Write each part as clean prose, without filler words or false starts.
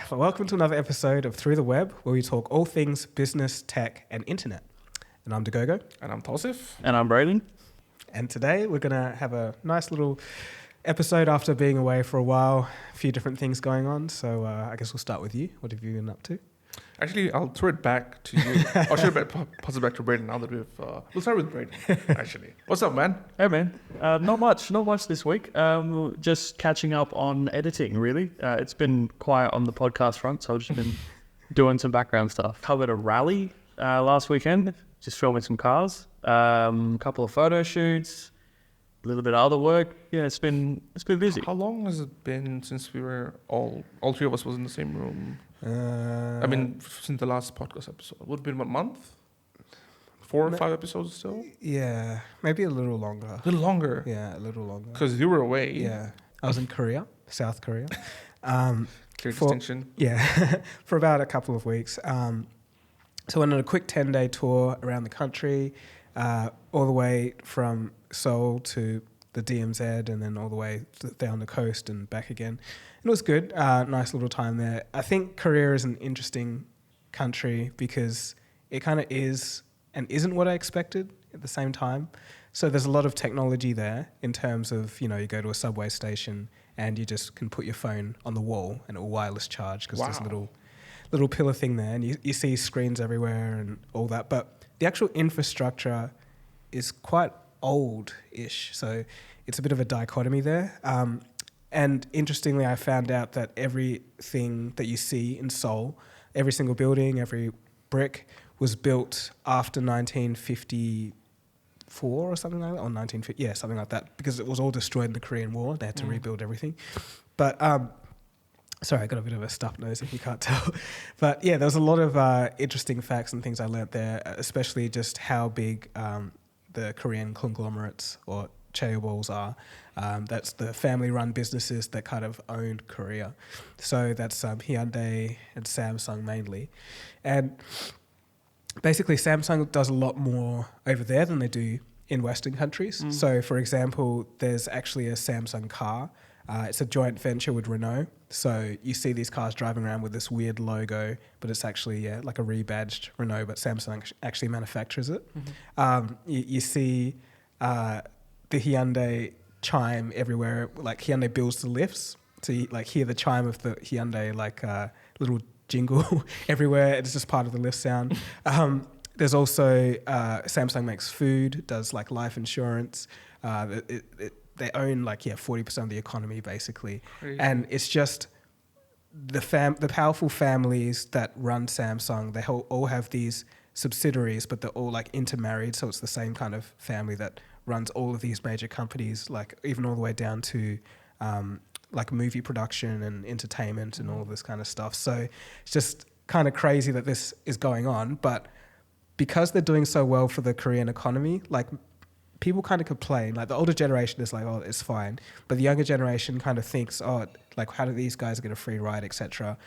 Welcome to another episode of Through the Web, where we talk all things business, tech, and internet. And I'm Dagogo. And I'm Tawsif. And I'm Brayden. And today we're going to have a nice little episode after being away for a while. A few different things going on. So I guess we'll start with you. What have you been up to? Actually, I'll throw it back to you. I'll pass it back to Brayden now that we'll start with Brayden, actually. What's up, man? Hey, man. Not much this week. Just catching up on editing, really. It's been quiet on the podcast front, so I've just been doing some background stuff. Covered a rally last weekend, just filming some cars. A couple of photo shoots, a little bit of other work. Yeah, it's been busy. How long has it been since we were all three of us was in the same room? Since the last podcast episode. Would have been a month? 4 or 5 episodes still? Yeah, maybe a little longer. A little longer? Yeah, a little longer. Because you were away. Yeah, I was in Korea, South Korea. Clear distinction. Yeah, for about a couple of weeks. So I went on a quick 10-day tour around the country, all the way from Seoul to the DMZ and then all the way down the coast and back again. And it was good. Nice little time there. I think Korea is an interesting country because it kind of is and isn't what I expected at the same time. So there's a lot of technology there in terms of, you go to a subway station and you just can put your phone on the wall and it will wireless charge because there's a little pillar thing there and you see screens everywhere and all that. But the actual infrastructure is quite old-ish. So it's a bit of a dichotomy there. And interestingly, I found out that everything that you see in Seoul, every single building, every brick was built after 1954 or something like that, or 1950, yeah, something like that, because it was all destroyed in the Korean War. They had to rebuild everything. But sorry, I got a bit of a stuffed nose if you can't tell. But yeah, there was a lot of interesting facts and things I learnt there, especially just how big the Korean conglomerates or chaebols are. That's the family-run businesses that kind of owned Korea. So that's Hyundai and Samsung mainly. And basically Samsung does a lot more over there than they do in Western countries. So for example, there's actually a Samsung car. It's a joint venture with Renault. So you see these cars driving around with this weird logo, but it's actually like a rebadged Renault, but Samsung actually manufactures it. You see the Hyundai chime everywhere. Like Hyundai builds the lifts. So you hear the chime of the Hyundai little jingle everywhere. It's just part of the lift sound. There's also Samsung makes food, does life insurance. They own 40% of the economy basically. Crazy. And it's just the powerful families that run Samsung. They all have these subsidiaries, but they're all intermarried. So it's the same kind of family that runs all of these major companies, even all the way down to movie production and entertainment and all this kind of stuff. So it's just kind of crazy that this is going on. But because they're doing so well for the Korean economy, people kind of complain. The older generation is oh, it's fine. But the younger generation kind of thinks, oh, how do these guys get a free ride, etc.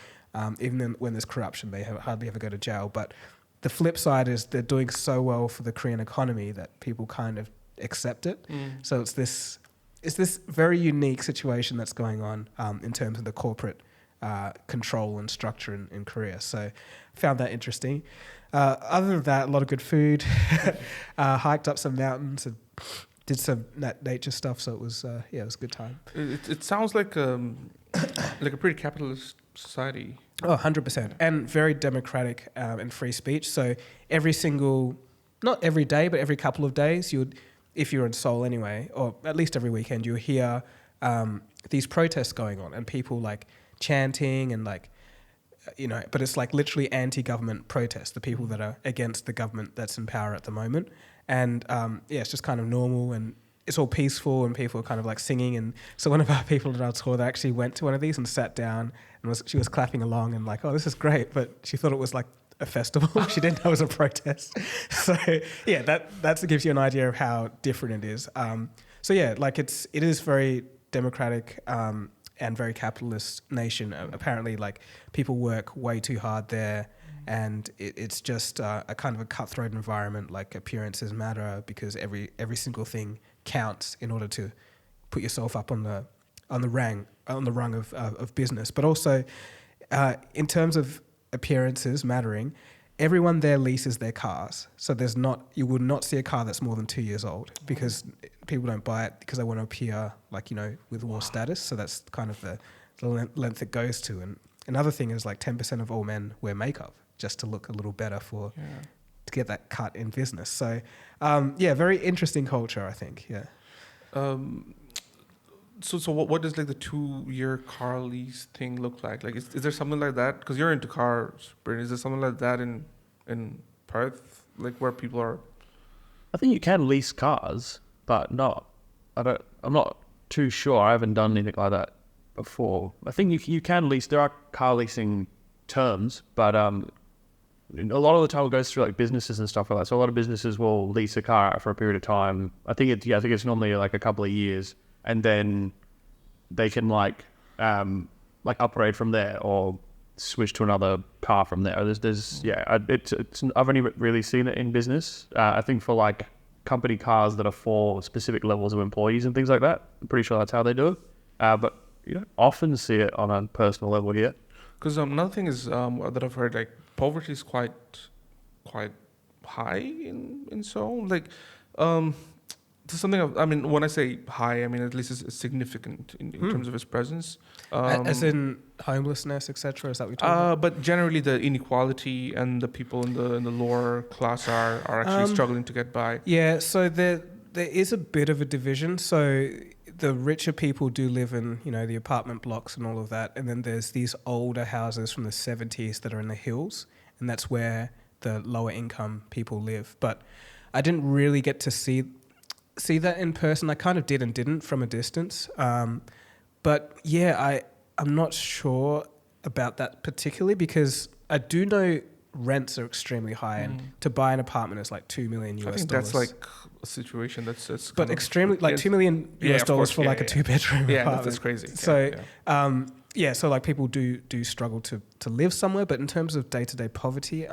Even when there's corruption, they hardly ever go to jail. But the flip side is they're doing so well for the Korean economy that people kind of accept it. So it's this very unique situation that's going on in terms of the corporate control and structure in Korea. So I found that interesting. Other than that, a lot of good food. Hiked up some mountains and did some nature stuff. So it was it was a good time. It sounds like a pretty capitalist society. Oh, 100%. And very democratic and free speech. So not every day, but every couple of days, if you're in Seoul anyway, or at least every weekend, you'll hear these protests going on and people chanting and but it's literally anti-government protests, the people that are against the government that's in power at the moment. And it's just kind of normal and it's all peaceful and people are kind of singing. And so one of our people at our tour, they actually went to one of these and sat down and she was clapping along and oh, this is great. But she thought it was a festival. She didn't know it was a protest. So yeah, that gives you an idea of how different it is. So yeah, it is very democratic and very capitalist nation. Apparently, people work way too hard there, and it's just a kind of a cutthroat environment. Appearances matter because every single thing counts in order to put yourself up on the rung of business. But also, in terms of appearances mattering, everyone there leases their cars. So you would not see a car that's more than 2 years old because people don't buy it because they want to appear like, with more status. So that's kind of the length it goes to. And another thing is like 10% of all men wear makeup just to look a little better to get that cut in business. So, very interesting culture, I think. Yeah. So what does like the 2-year car lease thing look like? Like, is there something like that? Because you're into cars, Brayden. Is there something like that in Perth, like where people are? I think you can lease cars, but I'm not too sure. I haven't done anything like that before. I think you can lease. There are car leasing terms, but a lot of the time it goes through like businesses and stuff like that. So a lot of businesses will lease a car out for a period of time. I think it's normally like a couple of years. And then they can like upgrade from there or switch to another car from there. I've only really seen it in business. I think for like company cars that are for specific levels of employees and things like that. I'm pretty sure that's how they do it. But you don't often see it on a personal level here. Because another thing is that I've heard, like poverty is quite high in Seoul. Like. There's something when I say high, I mean at least it's significant in terms of its presence. As in homelessness, etc. Is that what you're talking about? But generally the inequality and the people in the lower class are actually struggling to get by. Yeah, so there is a bit of a division. So the richer people do live in, the apartment blocks and all of that. And then there's these older houses from the 70s that are in the hills. And that's where the lower income people live. But I didn't really get to see that in person. I kind of did and didn't from a distance. But yeah, I'm not sure about that particularly because I do know rents are extremely high and to buy an apartment is like $2 million US. I think that's like a situation that's but extremely like $2 million US dollars for like a 2-bedroom apartment. That's crazy. So so like people do struggle to live somewhere, but in terms of day-to-day poverty,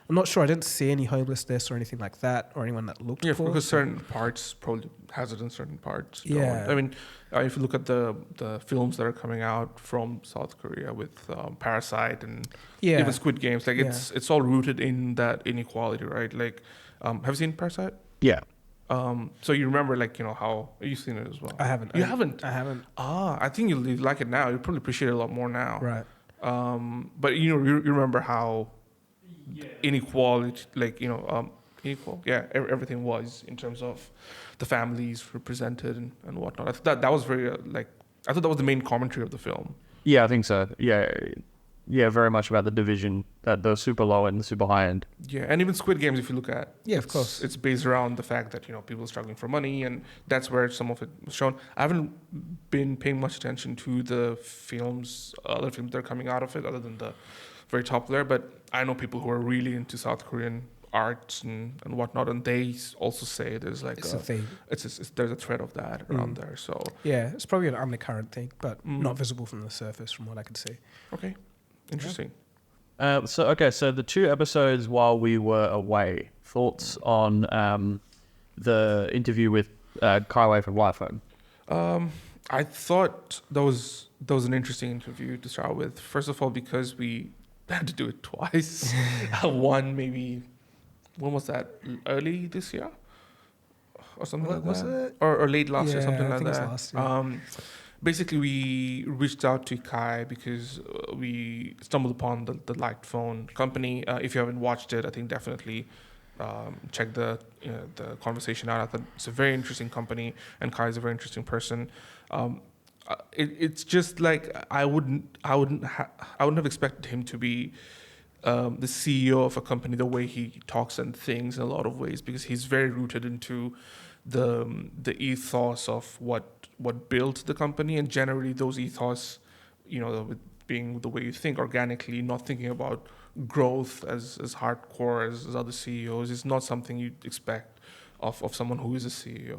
I'm not sure. I didn't see any homelessness or anything like that, or anyone that looked. Yeah, poor. because certain parts probably has it in certain parts. Yeah, I mean, if you look at the films that are coming out from South Korea with Parasite and even Squid Games, like it's all rooted in that inequality, right? Like, have you seen Parasite? Yeah. So you remember, like, how you've seen it as well. I haven't. You haven't? I haven't. I think you'll like it now. You'll probably appreciate it a lot more now. Right. But you remember how. Inequality, like equal. Yeah, everything was in terms of the families represented and whatnot. I thought that was very I thought that was the main commentary of the film. Yeah, I think so. Yeah, very much about the division, that the super low end, the super high end. Yeah, and even Squid Games, if you look at, of course, it's based around the fact that people are struggling for money, and that's where some of it was shown. I haven't been paying much attention to the other films that are coming out of it, other than the very top layer, but I know people who are really into South Korean arts and whatnot, and they also say there's like it's a theme. There's a thread of that around there. So yeah, it's probably an undercurrent thing, but not visible from the surface, from what I could see. Okay, interesting. So the 2 episodes while we were away. Thoughts on the interview with Kaiwei from Lightphone? I thought that was an interesting interview to start with. First of all, because we had to do it twice. One maybe, when was that? Early this year, or something like was that, it? Or late last year, something I like think that. It was last year. Basically, we reached out to Kai because we stumbled upon the Lightphone company. If you haven't watched it, I think definitely check the conversation out. I thought it's a very interesting company, and Kai is a very interesting person. It's just like I wouldn't have expected him to be the CEO of a company the way he talks and things in a lot of ways, because he's very rooted into the ethos of what built the company, and generally those ethos, with being the way you think organically, not thinking about growth as hardcore as other CEOs, is not something you'd expect of someone who is a CEO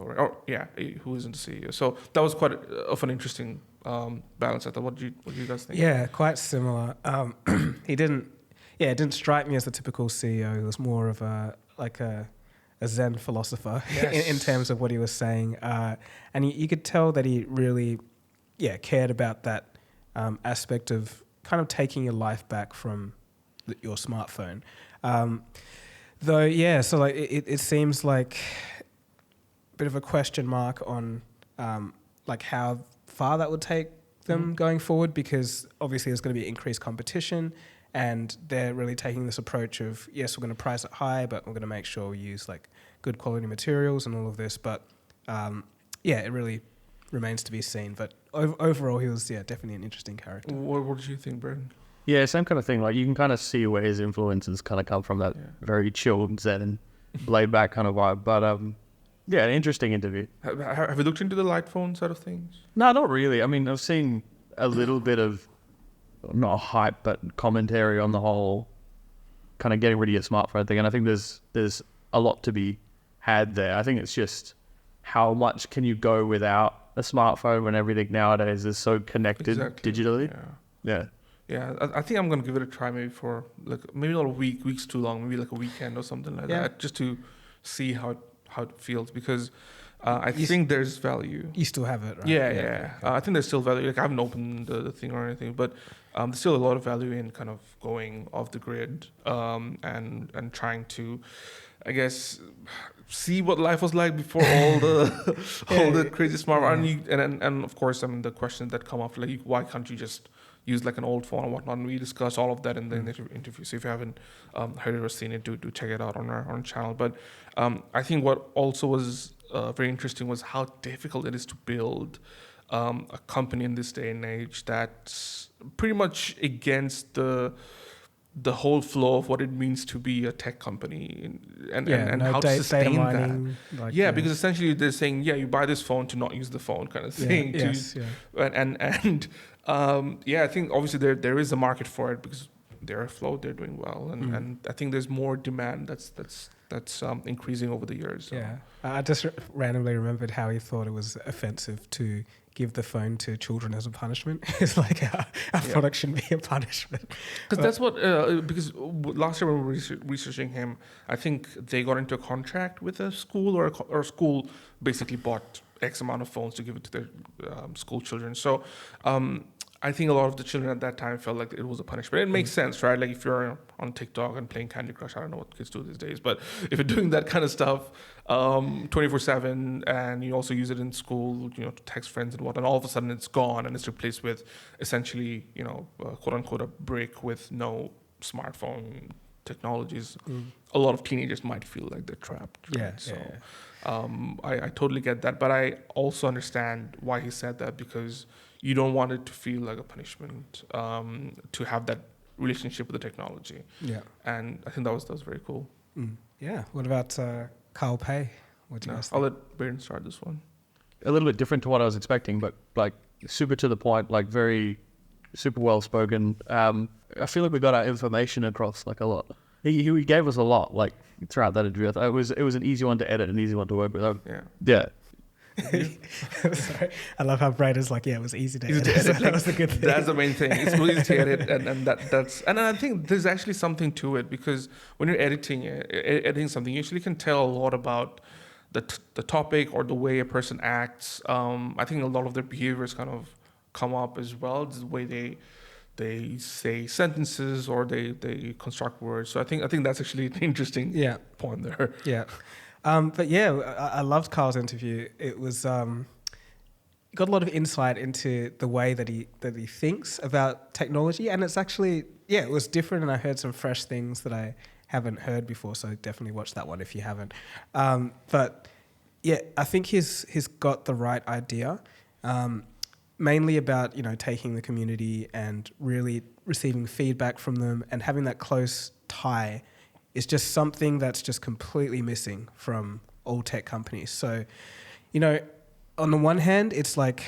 who isn't a CEO. So that was quite of an interesting balance. I thought. What do you guys think? Yeah, quite similar. It didn't strike me as the typical CEO. He was more of a Zen philosopher in terms of what he was saying, and you could tell that he really cared about that aspect of kind of taking your life back from your smartphone. Though, yeah, so like it seems like a bit of a question mark on like how far that would take them going forward, because obviously there's going to be increased competition, and they're really taking this approach of, yes, we're going to price it high, but we're going to make sure we use like good quality materials and all of this. But yeah, it really remains to be seen. But overall, he was definitely an interesting character. What did you think, Brayden? Yeah, same kind of thing. Like, you can kind of see where his influences kind of come from, that very chilled, zen, laid back kind of vibe. But yeah, an interesting interview. Have you looked into the Lightphone side of things? No, not really. I mean, I've seen a little bit of, not hype, but commentary on the whole kind of getting rid of your smartphone thing. And I think there's a lot to be had there. I think it's just how much can you go without a smartphone when everything nowadays is so connected digitally? Yeah, I think I'm gonna give it a try, maybe for maybe not a week's too long, maybe like a weekend or something like that, just to see how it feels, because I think there's value. You still have it, right? Yeah. I think there's still value. Like, I haven't opened the thing or anything, but there's still a lot of value in kind of going off the grid and trying to, I guess, see what life was like before all the crazy smartphone. And of course, I mean, the questions that come up, like, why can't you just use like an old phone or whatnot? And we discussed all of that in the interview. So if you haven't heard it or seen it, do check it out on our channel. But I think what also was very interesting was how difficult it is to build a company in this day and age that's pretty much against the whole flow of what it means to be a tech company and how to sustain that. Like, because essentially they're saying, you buy this phone to not use the phone kind of thing. I think obviously there is a market for it because they're afloat, they're doing well, and I think there's more demand that's increasing over the years. So. Yeah, I just randomly remembered how he thought it was offensive to give the phone to children as a punishment. It's like our product shouldn't be a punishment. Because that's what, because last year when we were researching him, I think they got into a contract with a school, or a school basically bought X amount of phones to give it to their school children. So I think a lot of the children at that time felt like it was a punishment. It makes sense, right? Like, if you're on TikTok and playing Candy Crush, I don't know what kids do these days, but if you're doing that kind of stuff 24/7, and you also use it in school, to text friends and whatnot, all of a sudden it's gone and it's replaced with essentially, quote unquote, a brick with no smartphone technologies. A lot of teenagers might feel like they're trapped. Right? I totally get that, but I also understand why he said that, because you don't want it to feel like a punishment to have that relationship with the technology. Yeah, and I think that was very cool. Yeah. What about Carl Pei? What do you guys think? I'll let Brayden start this one. A little bit different to what I was expecting, but like super to the point, like very super well spoken. I feel like we got our information across like a lot. He gave us a lot like throughout that interview. It was an easy one to edit, an easy one to work with. Yeah. Sorry, I love how Brayden's like, it was easy to edit. That was the good thing. That's the main thing. It's really easy to edit, and that's. And I think there's actually something to it, because when you're editing something, you actually can tell a lot about the topic or the way a person acts. I think a lot of their behaviors kind of come up as well, the way they say sentences or they construct words. So I think that's actually an interesting point there. Yeah. But I loved Carl's interview. It was got a lot of insight into the way that he thinks about technology, and it's actually it was different, and I heard some fresh things that I haven't heard before. So definitely watch that one if you haven't. But I think he's got the right idea, mainly about taking the community and really receiving feedback from them and having that close tie. Is just something that's just completely missing from all tech companies. So, on the one hand, it's like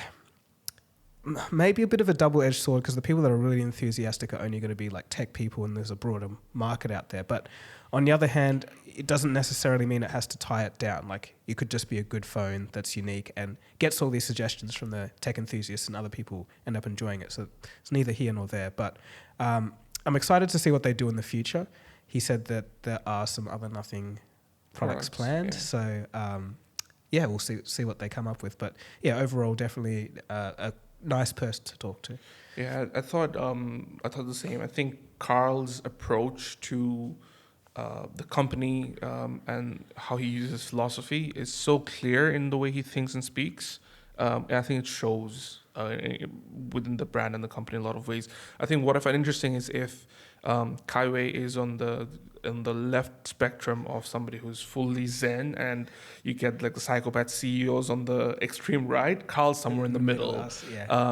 maybe a bit of a double-edged sword, because the people that are really enthusiastic are only going to be like tech people, and there's a broader market out there. But on the other hand, it doesn't necessarily mean it has to tie it down. Like, it could just be a good phone that's unique and gets all these suggestions from the tech enthusiasts, and other people end up enjoying it. So it's neither here nor there. But I'm excited to see what they do in the future. He said that there are some other Nothing products planned. So, we'll see what they come up with. But, overall, definitely a nice person to talk to. Yeah, I thought the same. I think Carl's approach to the company and how he uses philosophy is so clear in the way he thinks and speaks. And I think it shows within the brand and the company in a lot of ways. I think what I find interesting is if Kaiwei is on the left spectrum of somebody who's fully Zen, and you get like the psychopath CEOs on the extreme right, Carl's somewhere in the middle.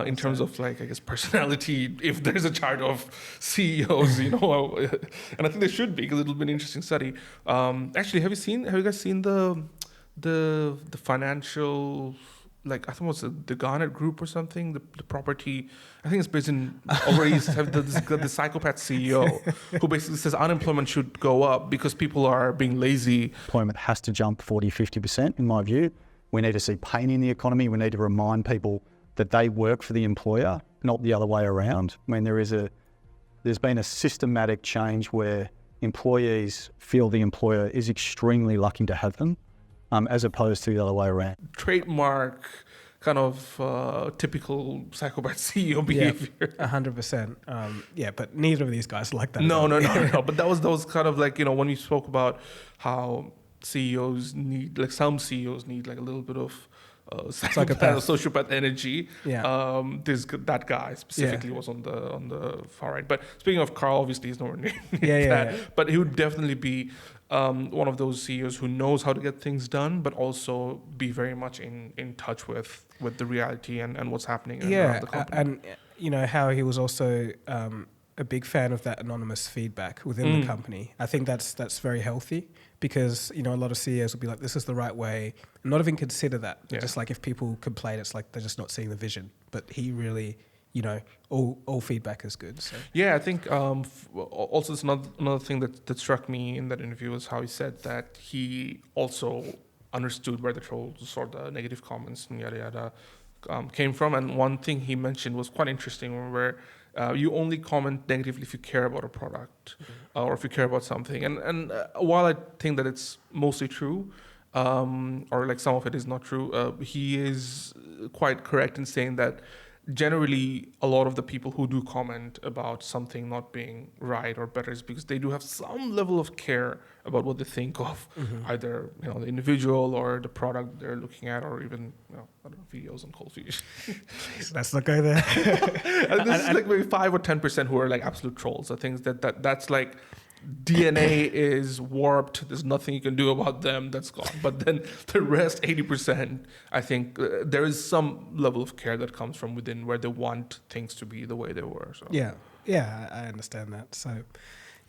In terms of like, I guess, personality, if there's a chart of CEOs, and I think there should be, because it'll be an interesting study. Actually, have you guys seen the financial, like, I think it was the Garnet Group or something, the property, I think it's based in over East, have the psychopath CEO who basically says unemployment should go up because people are being lazy. Employment has to jump 40-50% in my view. We need to see pain in the economy. We need to remind people that they work for the employer, not the other way around. I mean, there's been a systematic change where employees feel the employer is extremely lucky to have them, as opposed to the other way around. Trademark kind of typical psychopath CEO behavior. 100%. But neither of these guys like that. No. But that was kind of like, when we spoke about how CEOs need, like some CEOs need like a little bit of psychopath or sociopath energy. That guy specifically was on the far right. But speaking of Carl, obviously he's nowhere near that. But he would definitely be one of those CEOs who knows how to get things done, but also be very much in touch with the reality and what's happening around the company. And how he was also a big fan of that anonymous feedback within the company. I think that's very healthy, because a lot of CEOs will be like, this is the right way, and not even consider that. Just like if people complain, it's like they're just not seeing the vision. But he really, all feedback is good. So. Yeah, I think also it's another thing that struck me in that interview was how he said that he also understood where the trolls or the negative comments and yada yada came from. And one thing he mentioned was quite interesting, where you only comment negatively if you care about a product or if you care about something. And while I think that it's mostly true, or like some of it is not true, he is quite correct in saying that generally a lot of the people who do comment about something not being right or better is because they do have some level of care about what they think of either the individual or the product they're looking at, or even I don't know, videos on ColdFusion. Please, let's not go there. And this is like maybe 5 or 10% who are like absolute trolls. I think that's like DNA is warped. There's nothing you can do about them. That's gone. But then the rest, 80%, I think there is some level of care that comes from within, where they want things to be the way they were. So. Yeah, I understand that. So,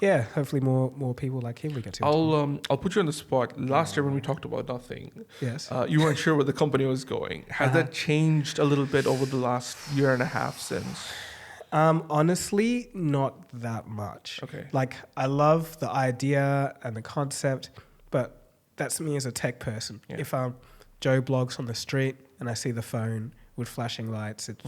yeah, hopefully more people like him we get to. I'll put you on the spot. Last year when we talked about Nothing, yes, you weren't sure where the company was going. Has that changed a little bit over the last year and a half since? Honestly, not that much. Okay. Like, I love the idea and the concept, but that's me as a tech person. Yeah. If Joe blogs on the street and I see the phone with flashing lights, it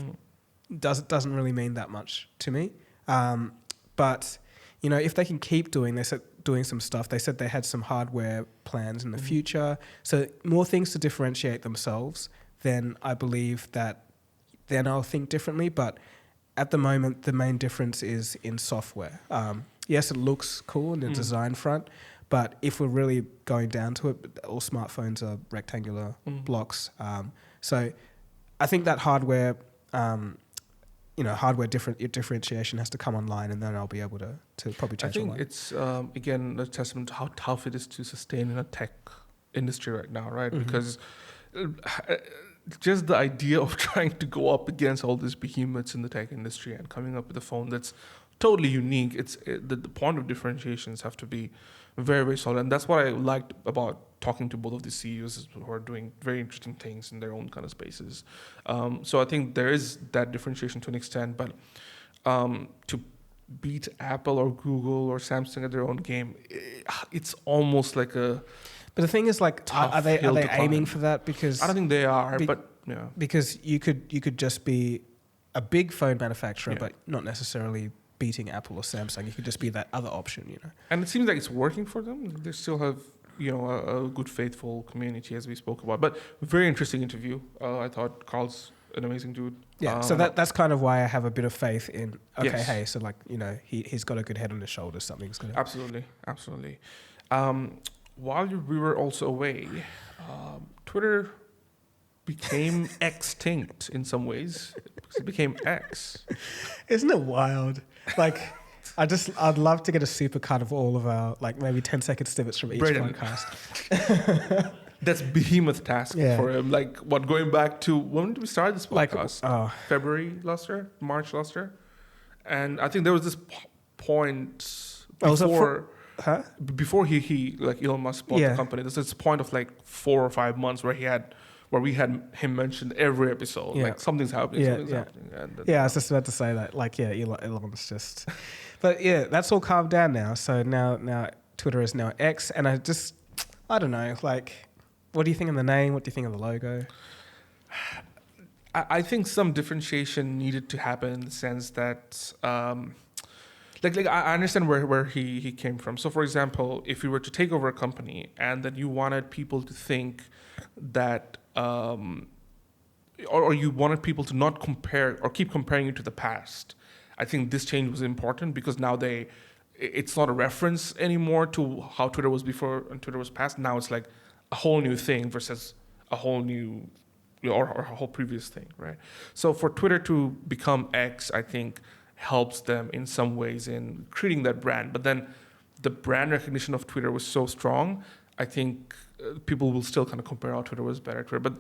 doesn't really mean that much to me. But if they can keep doing some stuff, they said they had some hardware plans in the future. So more things to differentiate themselves, then I believe that then I'll think differently. But at the moment, the main difference is in software. Yes, it looks cool in the design front, but if we're really going down to it, all smartphones are rectangular blocks. So I think that hardware, differentiation has to come online, and then I'll be able to probably change. I think it's again a testament to how tough it is to sustain in a tech industry right now, right? Because just the idea of trying to go up against all these behemoths in the tech industry and coming up with a phone that's totally unique, the point of differentiations have to be very, very solid. And that's what I liked about talking to both of the CEOs who are doing very interesting things in their own kind of spaces. So I think there is that differentiation to an extent, but to beat Apple or Google or Samsung at their own game, it's almost like a... But the thing is, like, are they aiming for that? Because I don't think they are, but yeah. Because you could just be a big phone manufacturer, but not necessarily beating Apple or Samsung. You could just be that other option, And it seems like it's working for them. They still have, a good, faithful community, as we spoke about. But very interesting interview. I thought Carl's an amazing dude. Yeah, so that's kind of why I have a bit of faith in, okay, Yes. hey, so like, he's got a good head on his shoulders, something's going to... Absolutely. While we were also away, Twitter became extinct in some ways because it became X. Isn't it wild? Like, I'd love to get a supercut of all of our, like, maybe 10-second snippets from each Brayden. podcast. That's behemoth task for him. Like, going back to, when did we start this podcast? February last year? March last year? And I think there was this point before he like Elon Musk bought the company. There's this point of like 4 or 5 months where we had him mentioned every episode. Like, something's happening, something's happening. And I was just about to say that. Like, Elon's just... But yeah, that's all calmed down now. So now Twitter is now X. And I don't know, like... What do you think of the name? What do you think of the logo? I think some differentiation needed to happen in the sense that, like I understand where he came from. So, for example, if you were to take over a company and then you wanted people to think that, or you wanted people to not compare or keep comparing you to the past, I think this change was important because now it's not a reference anymore to how Twitter was before and Twitter was past. Now it's like a whole new thing versus a whole new or a whole previous thing, right? So for Twitter to become X, I think helps them in some ways in creating that brand. But then the brand recognition of Twitter was so strong, I think people will still kind of compare how Twitter was better. But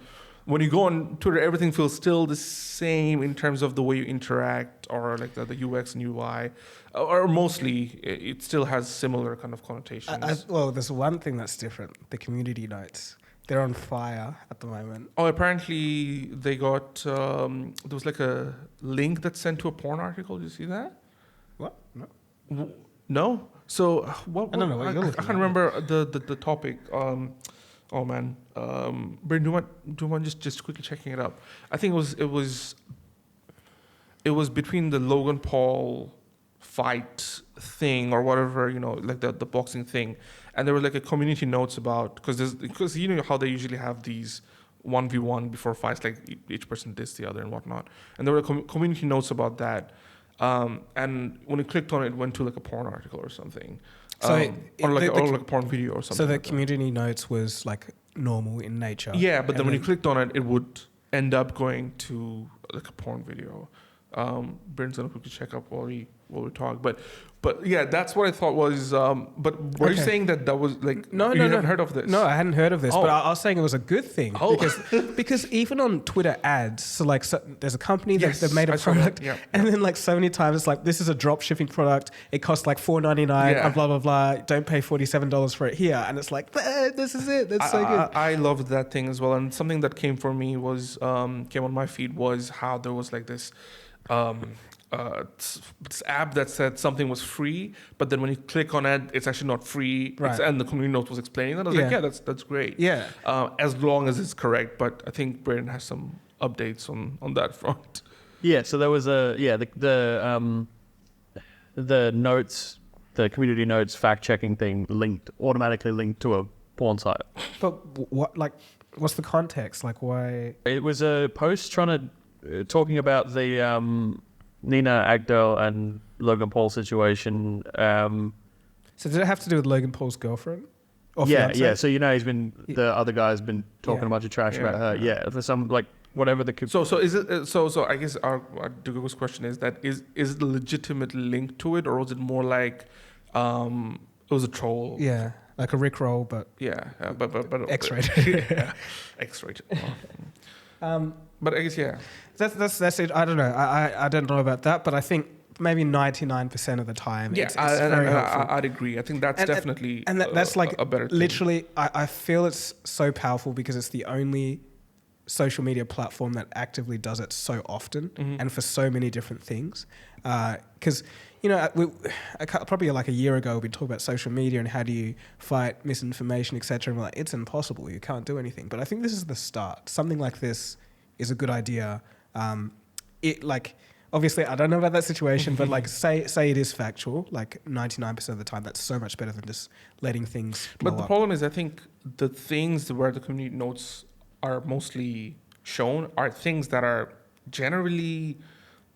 when you go on Twitter, everything feels still the same in terms of the way you interact or like the UX and UI, or mostly it still has similar kind of connotations. Well, there's one thing that's different. The community notes. They're on fire at the moment. Oh, apparently they got, there was like a link that's sent to a porn article. Did you see that? What? No. No? So what? I don't know what you're looking I can't remember the topic. Oh man, Brayden, do you want just quickly checking it up? I think it was between the Logan Paul fight thing or whatever, like the boxing thing, and there were like a community notes about because you know how they usually have these 1v1 before fights, like each person dissed the other and whatnot, and there were community notes about that, and when you clicked on it, it went to like a porn article or something. So or like a porn video or something. So the like community notes was like normal in nature. Yeah, but then when you clicked on it, it would end up going to like a porn video. Brayden's gonna quickly check up while we talk, but yeah, that's what I thought was. But were you saying that was like no, you hadn't heard of this? No, I hadn't heard of this, but I was saying it was a good thing because even on Twitter ads, so like there's a company that made a product, and then like so many times it's like this is a drop shipping product. It costs like $4.99 and blah blah blah. Don't pay $47 for it here, and it's like this is it. That's so good. I loved that thing as well, and something that came for me was came on my feed was how there was like this. This app that said something was free, but then when you click on it, it's actually not free. Right. And the community note was explaining that. I was like, yeah, that's great. Yeah. As long as it's correct. But I think Brayden has some updates on that front. Yeah. So there was the notes, the community notes fact checking thing automatically linked to a porn site. But what's the context? Like, why? It was a post talking about the Nina Agdal and Logan Paul situation. So did it have to do with Logan Paul's girlfriend? Or yeah. fiance? So the other guy's been talking a bunch of trash about her. Yeah, for some like whatever the. So is it? So I guess our Dagogo's question is that is it a legitimate link to it, or was it more like it was a troll? Yeah, like a Rickroll, but but X-rated. Yeah, X-rated. But I guess that's it. I don't know. I don't know about that, but I think maybe 99% of the time, it's very helpful. I'd agree. I think that's definitely that's like a better thing. Literally, I feel it's so powerful because it's the only social media platform that actively does it so often and for so many different things. Because probably like a year ago we talked about social media and how do you fight misinformation, etc. And we're like, it's impossible. You can't do anything. But I think this is the start. Something like this is a good idea. Obviously I don't know about that situation, but like say it is factual, like 99% of the time, that's so much better than just letting things blow But the problem is I think the things where the community notes are mostly shown are things that are generally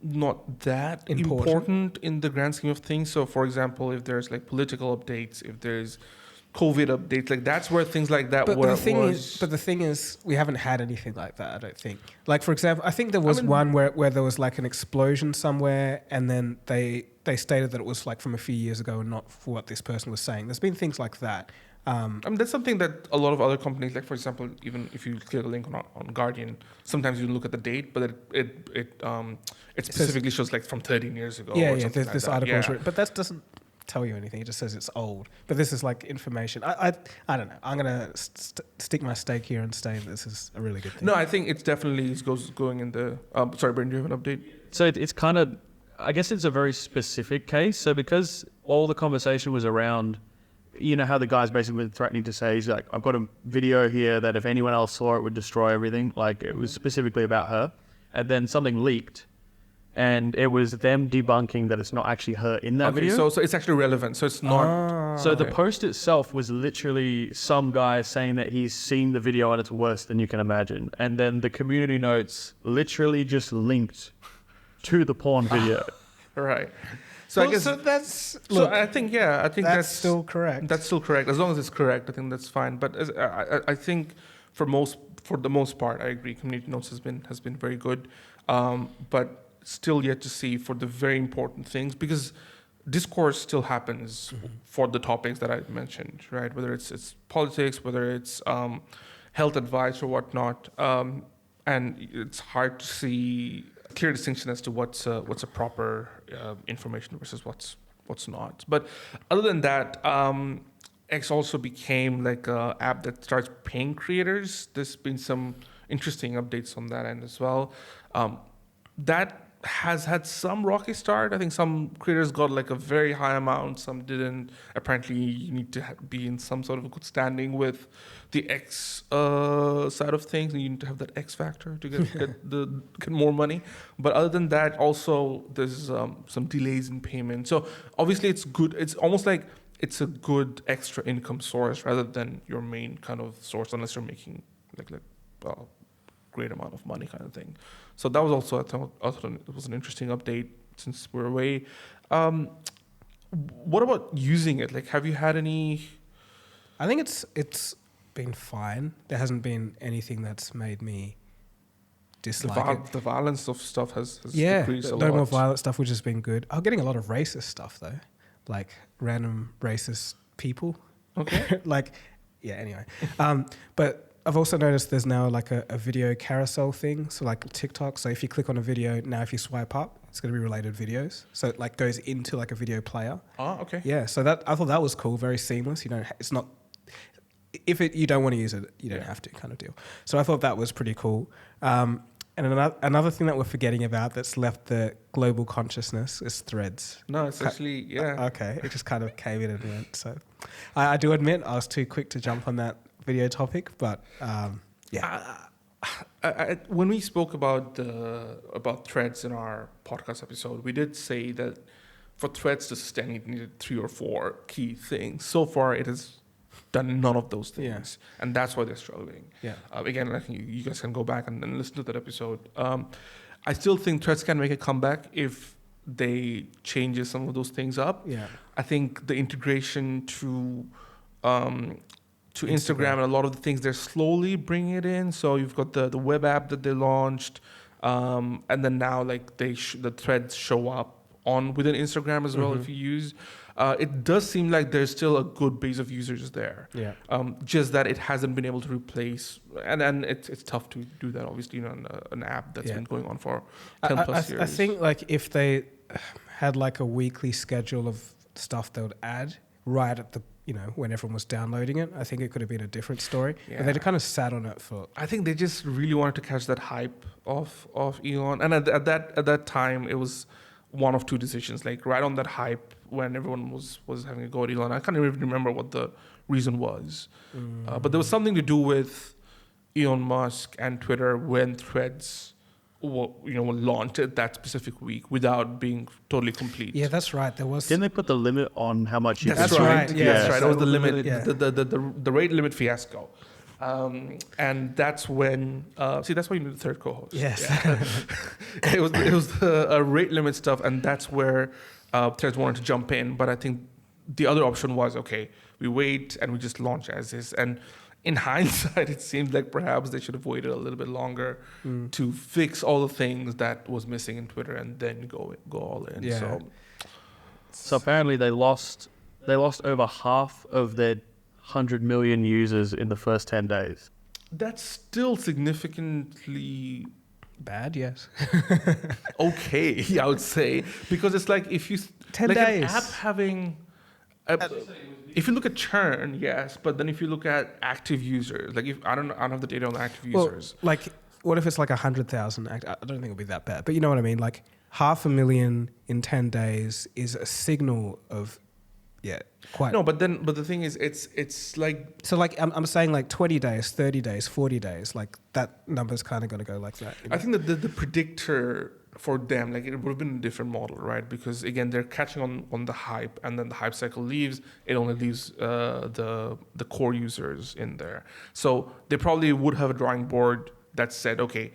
not that important in the grand scheme of things. So, for example, if there's like political updates, if there's COVID updates, like that's where things like that But the thing is, we haven't had anything like that, I don't think. Like, for example, I think there was one where there was like an explosion somewhere, and then they stated that it was like from a few years ago and not for what this person was saying. There's been things like that. I mean, that's something that a lot of other companies, like for example, even if you click a link on Guardian, sometimes you look at the date, but it specifically shows like from 13 years ago. Yeah, or yeah. something This like article, that. but that doesn't tell you anything. It just says it's old. But this is like information. I don't know. I'm gonna stick my stake here and say this is a really good thing. No, I think it's definitely going in the. Sorry, Brayden, do you have an update? So it's kind of, I guess it's a very specific case. So because all the conversation was around, you know how the guy's basically been threatening to say, he's like, I've got a video here that if anyone else saw it would destroy everything. Like it was specifically about her. And then something leaked and it was them debunking that it's not actually her in that video. So it's actually relevant. So it's not. So the post itself was literally some guy saying that he's seen the video and it's worse than you can imagine. And then the community notes literally just linked to the porn video. Right. So I guess that's. So I think that's still correct. That's still correct. As long as it's correct, I think that's fine. But I think for the most part, I agree. Community notes has been very good, but still yet to see for the very important things, because discourse still happens for the topics that I mentioned, right? Whether it's politics, whether it's health advice or whatnot, and it's hard to see a clear distinction as to what's a proper information versus what's not. But other than that, X also became like an app that starts paying creators. There's been some interesting updates on that end as well. That has had some rocky start. I think some creators got like a very high amount, some didn't. Apparently, you need to be in some sort of a good standing with the X side of things, and you need to have that X factor to get more money. But other than that, also there's some delays in payment. So obviously, it's good. It's almost like it's a good extra income source rather than your main kind of source, unless you're making like great amount of money kind of thing. So that was also, I thought it was an interesting update since we're away. What about using it? Like, have you had any? I think it's been fine. There hasn't been anything that's made me dislike it. The violence of stuff has decreased a lot. No more violent stuff, which has been good. I'm getting a lot of racist stuff though, like random racist people. Okay. Anyway. But I've also noticed there's now like a video carousel thing. So like TikTok. So if you click on a video, now if you swipe up, it's going to be related videos. So it like goes into like a video player. Oh, okay. Yeah. So I thought that was cool. Very seamless. It's not, you don't want to use it, you don't have to kind of deal. So I thought that was pretty cool. And another thing that we're forgetting about that's left the global consciousness is Threads. No, it's actually, Okay. It just kind of came in and went. So I do admit I was too quick to jump on that video topic, but when we spoke about Threads in our podcast episode, we did say that for Threads to sustain, it needed 3 or 4 key things. So far, it has done none of those things, and that's why they're struggling. Yeah. Again, I think you guys can go back and listen to that episode. I still think Threads can make a comeback if they changes some of those things up. Yeah. I think the integration to Instagram and a lot of the things, they're slowly bringing it in. So you've got the web app that they launched, and then now like the Threads show up within Instagram as well if you use. It does seem like there's still a good base of users there. Yeah. Just that it hasn't been able to replace, and it's tough to do that obviously on an app that's been going on for 10 plus years. I think like if they had like a weekly schedule of stuff they would add right at the when everyone was downloading it, I think it could have been a different story. Yeah. But they kind of sat on it for. I think they just really wanted to catch that hype of Elon, and at that time it was one of two decisions. Like right on that hype when everyone was having a go at Elon. I can't even remember what the reason was, but there was something to do with Elon Musk and Twitter when Threads launched it that specific week without being totally complete. Yeah, that's right. There was. Didn't they put the limit on how much you That's can right. tweet? Yeah, that's right. That was the So limit. yeah. The rate limit fiasco. And that's when that's why you need the third co-host. Yes. Yeah. It was the rate limit stuff, and that's where Threads wanted to jump in. But I think the other option was, okay, we wait and we just launch as is. And in hindsight, it seems like perhaps they should have waited a little bit longer to fix all the things that was missing in Twitter and then go all in. Yeah. So apparently they lost over half of their 100 million users in the first 10 days. That's still significantly Bad, yes. okay, I would say, because it's like if you 10 like days. an app having. If you look at churn, yes, but then if you look at active users, like if I don't have the data on the active users. Like, what if it's like 100,000? I don't think it'll be that bad, but you know what I mean. Like 500,000 in 10 days is a signal of, quite. No, but the thing is, it's like. So like I'm saying like 20 days, 30 days, 40 days, like that number's kind of going to go like that. I think that the predictor for them, like it would have been a different model, right? Because again, they're catching on the hype, and then the hype cycle leaves. It only leaves the core users in there. So they probably would have a drawing board that said, okay,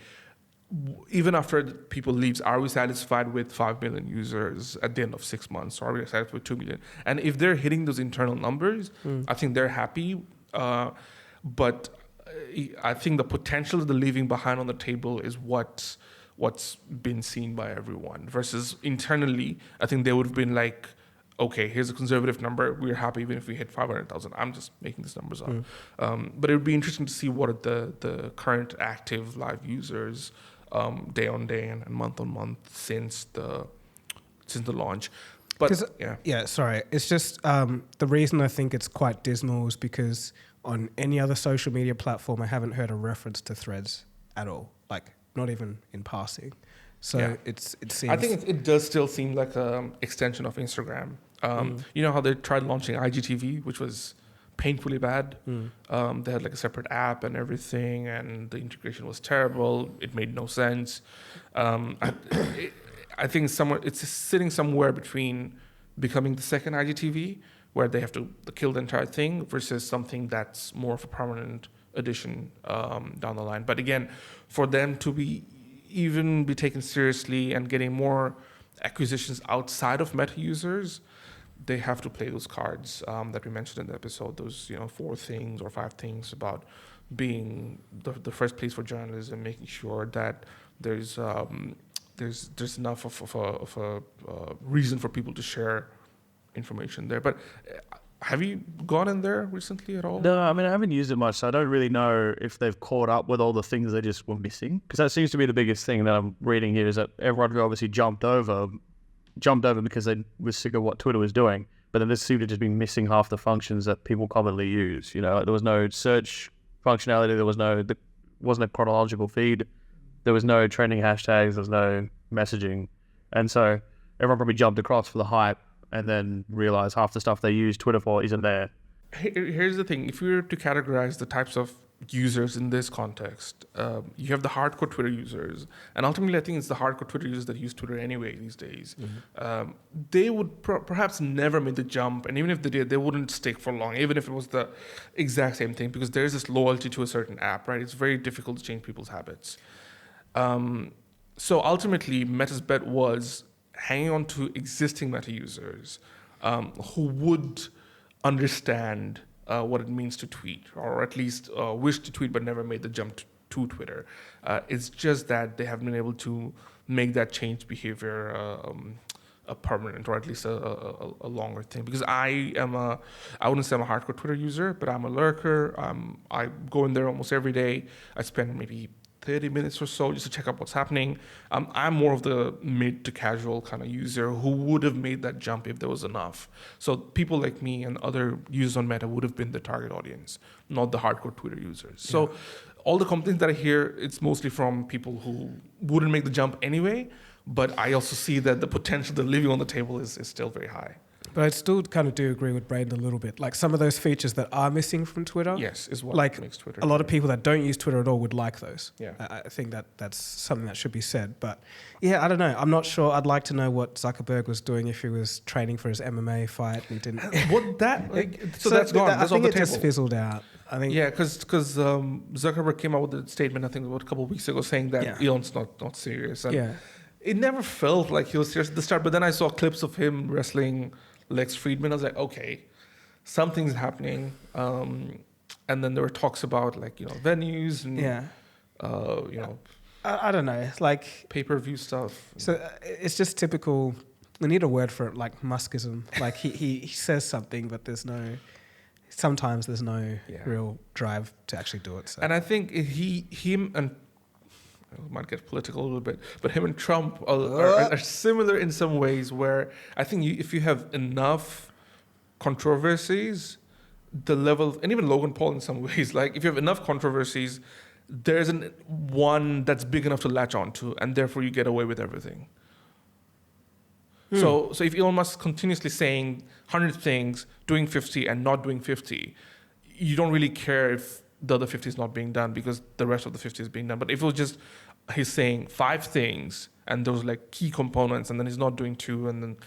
even after people leaves, are we satisfied with 5 million users at the end of 6 months? Or are we satisfied with 2 million? And if they're hitting those internal numbers, I think they're happy. But I think the potential of the leaving behind on the table is what's been seen by everyone. Versus internally, I think they would have been like, okay, here's a conservative number. We're happy even if we hit 500,000. I'm just making these numbers up. But it would be interesting to see what are the current active live users day on day and month on month since the launch. But sorry. It's just the reason I think it's quite dismal is because on any other social media platform, I haven't heard a reference to Threads at all. Like not even in passing. So it seems. I think it does still seem like an extension of Instagram. You know how they tried launching IGTV, which was painfully bad. They had like a separate app and everything, and the integration was terrible. It made no sense. I think it's sitting somewhere between becoming the second IGTV, where they have to kill the entire thing, versus something that's more of a permanent addition down the line. But again, for them to be taken seriously and getting more acquisitions outside of Meta users, they have to play those cards that we mentioned in the episode. Those 4 things or 5 things about being the first place for journalism, making sure that there's enough of a reason for people to share information there. But have you gone in there recently at all? No, I mean, I haven't used it much, so I don't really know if they've caught up with all the things they just were missing. Because that seems to be the biggest thing that I'm reading here, is that everyone who obviously jumped over because they were sick of what Twitter was doing. But then this seemed to just be missing half the functions that people commonly use. There was no search functionality. There wasn't a chronological feed. There was no trending hashtags. There was no messaging. And so everyone probably jumped across for the hype, and then realize half the stuff they use Twitter for isn't there. Here's the thing. If we were to categorize the types of users in this context, you have the hardcore Twitter users. And ultimately, I think it's the hardcore Twitter users that use Twitter anyway these days. They would perhaps never make the jump. And even if they did, they wouldn't stick for long, even if it was the exact same thing, because there's this loyalty to a certain app, right? It's very difficult to change people's habits. So ultimately, Meta's bet was hanging on to existing Meta users who would understand what it means to tweet, or at least wish to tweet but never made the jump to Twitter. It's just that they haven't been able to make that change behavior a permanent, or at least a longer thing. Because I wouldn't say I'm a hardcore Twitter user, but I'm a lurker. I go in there almost every day. I spend maybe 30 minutes or so just to check out what's happening. I'm more of the mid to casual kind of user who would have made that jump if there was enough. So people like me and other users on Meta would have been the target audience, not the hardcore Twitter users. So all the complaints that I hear, it's mostly from people who wouldn't make the jump anyway, but I also see that the potential they're leaving on the table is still very high. But I still kind of do agree with Brayden a little bit. Like some of those features that are missing from Twitter, is what makes Twitter. A lot of people that don't use Twitter at all would like those. Yeah. I think that's something that should be said. But yeah, I don't know. I'm not sure. I'd like to know what Zuckerberg was doing if he was training for his MMA fight and he didn't. That's gone. That's I off think the it table. just fizzled out. I think. Yeah, because Zuckerberg came out with a statement, I think, about a couple of weeks ago, saying that Elon's not serious. And it never felt like he was serious at the start. But then I saw clips of him wrestling Lex Friedman. I was like, okay, something's happening. And then there were talks about venues and I don't know, like pay-per-view stuff. So it's just typical. We need a word for it, like Muskism. Like he says something, but sometimes there's no real drive to actually do it. So. And I think him and I might get political a little bit, but him and Trump are similar in some ways. Where I think if you have enough controversies, the level, and even Logan Paul in some ways, like if you have enough controversies, there's one that's big enough to latch onto, and therefore you get away with everything. So if Elon Musk is continuously saying 100 things, doing 50 and not doing 50, you don't really care if the other 50 is not being done because the rest of the 50 is being done. But if it was just he's saying 5 things and those like key components, and then he's not doing 2 and then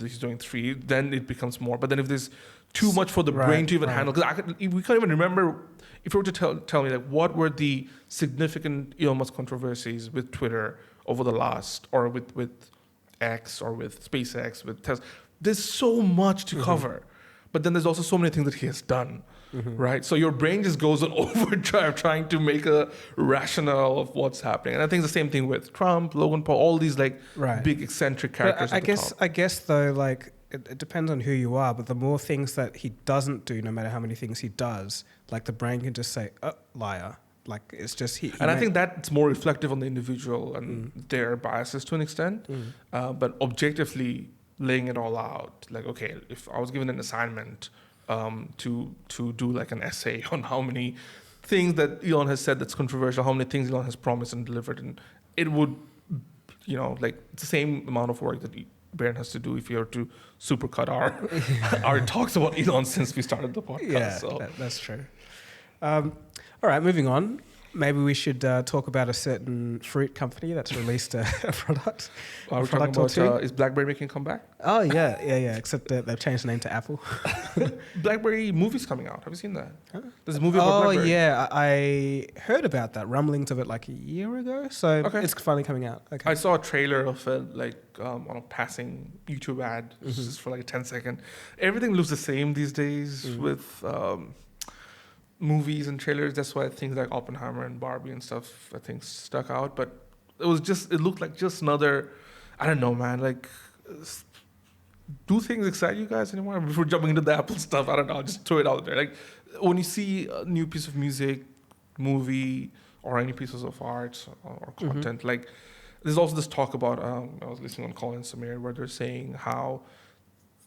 he's doing 3, then it becomes more. But then if there's too much for the brain to even handle, because we can't even remember. If you were to tell me, like, what were the significant Elon Musk controversies with Twitter over the last, or with X, or with SpaceX, with Tesla, there's so much to cover. But then there's also so many things that he has done, right? So your brain just goes on overdrive trying to make a rationale of what's happening. And I think it's the same thing with Trump, Logan Paul, all these big eccentric characters. I guess though, like, it depends on who you are, but the more things that he doesn't do, no matter how many things he does, like the brain can just say, oh, liar. Like it's just I think that's more reflective on the individual and their biases to an extent. But objectively laying it all out, like, okay, if I was given an assignment to do like an essay on how many things that Elon has said that's controversial, how many things Elon has promised and delivered, and it would, like it's the same amount of work that Brayden has to do if you were to supercut our talks about Elon since we started the podcast. Yeah, so. That's true. All right, moving on. Maybe we should talk about a certain fruit company that's released a product. Are we talking about is BlackBerry making a comeback? Oh, yeah. Except that they've changed the name to Apple. BlackBerry movie's coming out. Have you seen that? Huh? There's a movie about BlackBerry. Oh, yeah. I heard about that, rumblings of it like a year ago. So it's finally coming out. Okay. I saw a trailer of it on a passing YouTube ad just for like a 10-second. Everything looks the same these days with movies and trailers. That's why things like Oppenheimer and Barbie and stuff, I think, stuck out. But it looked like just another, I don't know, man, like, do things excite you guys anymore? Before jumping into the Apple stuff, I don't know, I'll just throw it out there. Like, when you see a new piece of music, movie, or any pieces of art or content, like, there's also this talk about, I was listening on Colin and Samir, where they're saying how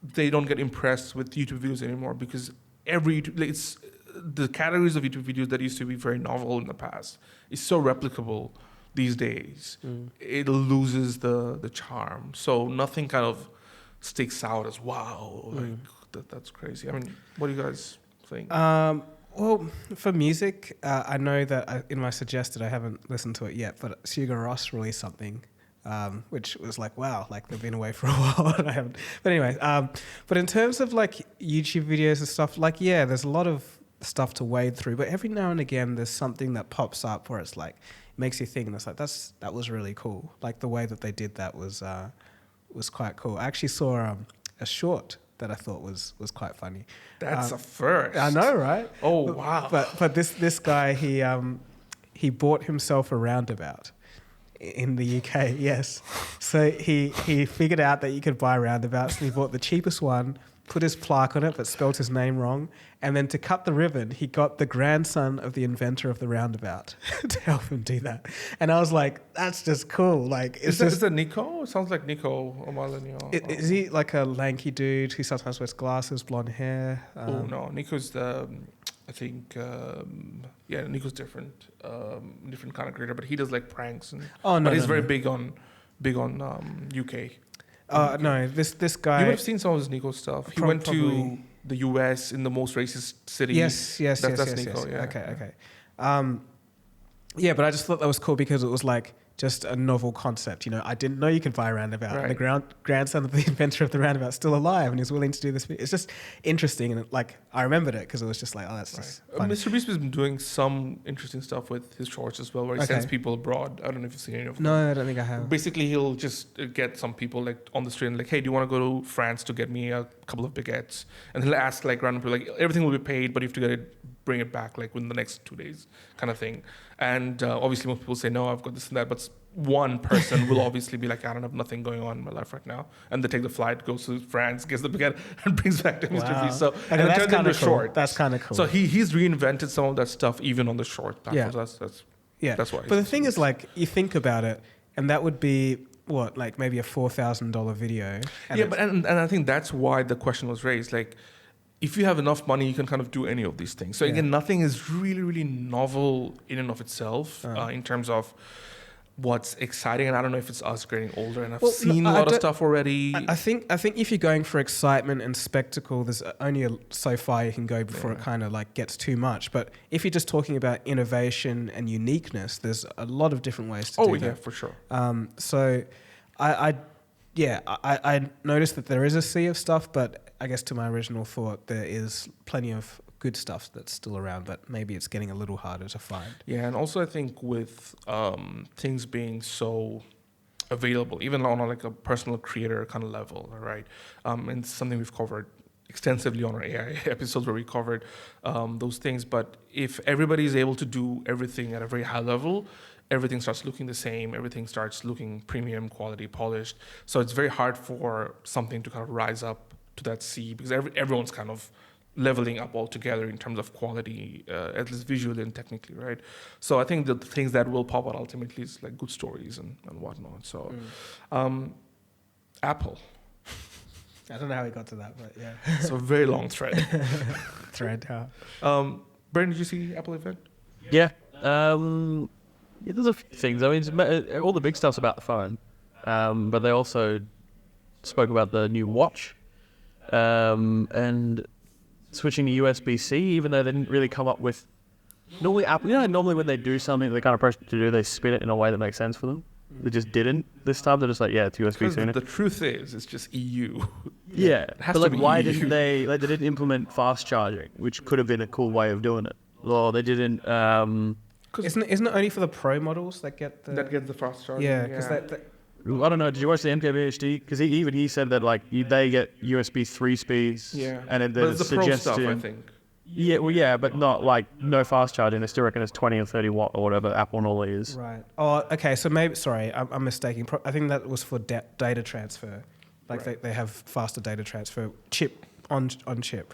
they don't get impressed with YouTube videos anymore because the categories of YouTube videos that used to be very novel in the past is so replicable these days. It loses the charm. So nothing kind of sticks out as wow. That's crazy. I mean, what do you guys think? Well, for music, I know that in my suggested, I haven't listened to it yet, but Sigur Rós released something, which was like, wow, like they've been away for a while and I haven't. But anyway, but in terms of like YouTube videos and stuff, like, yeah, there's a lot of stuff to wade through, but every now and again there's something that pops up where it's like makes you think, and it's like that was really cool. Like the way that they did that was quite cool. I actually saw a short that I thought was quite funny. That's a first. I know, right? Oh wow! But this guy he bought himself a roundabout in the UK. Yes, so he figured out that you could buy roundabouts, and he bought the cheapest one, put his plaque on it, but spelt his name wrong. And then to cut the ribbon, he got the grandson of the inventor of the roundabout to help him do that. And I was like, that's just cool. Like, is that Nico? It sounds like Nico Omalenio. Is he like a lanky dude who sometimes wears glasses, blonde hair? Oh, no. Nico's I think, Nico's different kind of creator, but he does like pranks. But he's very big on UK. No, this guy. You would have seen some of his Nico stuff. He went to the US in the most racist city. Yes. That's Nico. Yes. Yeah. Okay. Yeah, but I just thought that was cool because it was like just a novel concept. You know, I didn't know you could buy a roundabout. Right. And the grandson of the inventor of the roundabout is still alive and he's willing to do this. It's just interesting. And I remembered it because it was just like, oh, that's just funny. Mr. Beast has been doing some interesting stuff with his shorts as well, where he sends people abroad. I don't know if you've seen any of them. No, I don't think I have. Basically, he'll just get some people like on the street and like, hey, do you want to go to France to get me a couple of baguettes? And he'll ask like random people, like everything will be paid, but you have to bring it back like within the next 2 days, kind of thing. And obviously, most people say no, I've got this and that, but one person will obviously be like, I don't have nothing going on in my life right now, and they take the flight, goes to France, gets the baguette, and brings back to Mr. Beast. So and that's turns into cool. short. That's kind of cool. So he's reinvented some of that stuff even on the short platforms. That's why. But the thing is, like, you think about it, and that would be what, like maybe a $4,000 video. And I think that's why the question was raised. Like, if you have enough money, you can kind of do any of these things. So again, nothing is really, really novel in and of itself in terms of what's exciting. And I don't know if it's us getting older and I've seen a lot of stuff already. I think if you're going for excitement and spectacle, there's only so far you can go before it kind of like gets too much. But if you're just talking about innovation and uniqueness, there's a lot of different ways to do that. Oh, yeah, for sure. So I noticed that there is a sea of stuff, but I guess to my original thought, there is plenty of good stuff that's still around, but maybe it's getting a little harder to find. Yeah, and also I think with things being so available, even on like a personal creator kind of level, right? And it's something we've covered extensively on our AI episodes where we covered those things. But if everybody is able to do everything at a very high level, everything starts looking the same, everything starts looking premium, quality, polished. So it's very hard for something to kind of rise up to that sea because everyone's kind of leveling up altogether in terms of quality, at least visually and technically, right? So I think the things that will pop out ultimately is like good stories and whatnot. So Apple. I don't know how we got to that, but yeah. It's a very long thread. Brayden, did you see Apple event? Yeah. There's a few things. I mean, all the big stuff's about the phone, but they also spoke about the new watch and switching to USB-C, even though they didn't really come up with... Normally, Apple, normally when they do something, the kind of person to do, they spin it in a way that makes sense for them. They just didn't this time. They're just like, yeah, it's USB-C. The truth is, it's just EU. Yeah, but like, why EU. didn't they? Like, they didn't implement fast charging, which could have been a cool way of doing it. Or they didn't. Isn't it only for the Pro models that get the fast charging? Yeah, because I don't know. Did you watch the MKBHD? Because he said that like they get USB 3 speeds. Yeah, and then but it's the Pro stuff, I think. Yeah, well, yeah, but not like no fast charging. They still reckon it's 20 or 30 watt or whatever Apple normally is. Right. Oh, okay. So maybe, sorry, I'm mistaken. I think that was for data transfer. Like they have faster data transfer chip on chip.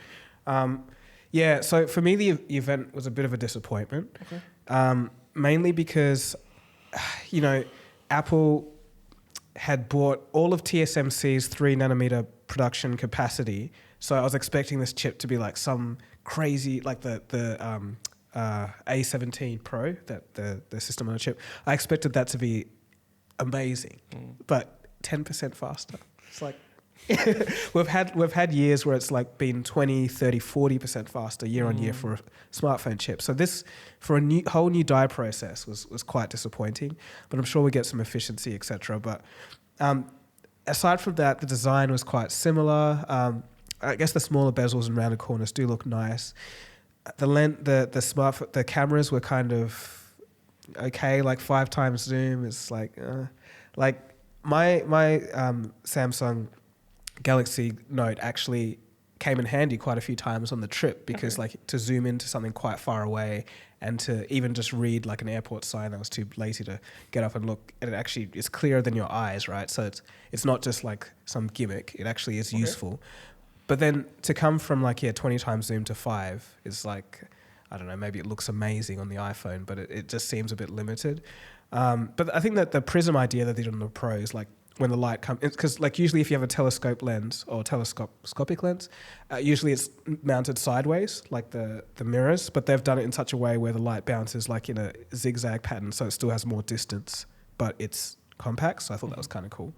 Yeah. So for me, the event was a bit of a disappointment. Okay. Mainly because, Apple had bought all of TSMC's 3 nanometer production capacity. So I was expecting this chip to be like some crazy, like the A17 Pro, that the system on a chip. I expected that to be amazing, but 10% faster. It's like we've had years where it's like been 20, 30, 40% faster year on year for a smartphone chip. So this, for a whole new die process, was quite disappointing. But I'm sure we get some efficiency, etc. But aside from that, the design was quite similar. I guess the smaller bezels and rounded corners do look nice. The cameras were kind of okay, like 5 times zoom. It's like my Samsung Galaxy Note actually came in handy quite a few times on the trip because like to zoom into something quite far away and to even just read like an airport sign, I was too lazy to get up and look, and it actually is clearer than your eyes, right? So it's not just like some gimmick, it actually is useful. But then to come from 20 times zoom to 5 is like, I don't know, maybe it looks amazing on the iPhone, but it just seems a bit limited. But I think that the prism idea that they did on the Pro is like when the light comes, because like usually if you have a telescope lens or telescopic lens, usually it's mounted sideways, like the mirrors, but they've done it in such a way where the light bounces like in a zigzag pattern, so it still has more distance, but it's compact. So I thought that was kind of cool.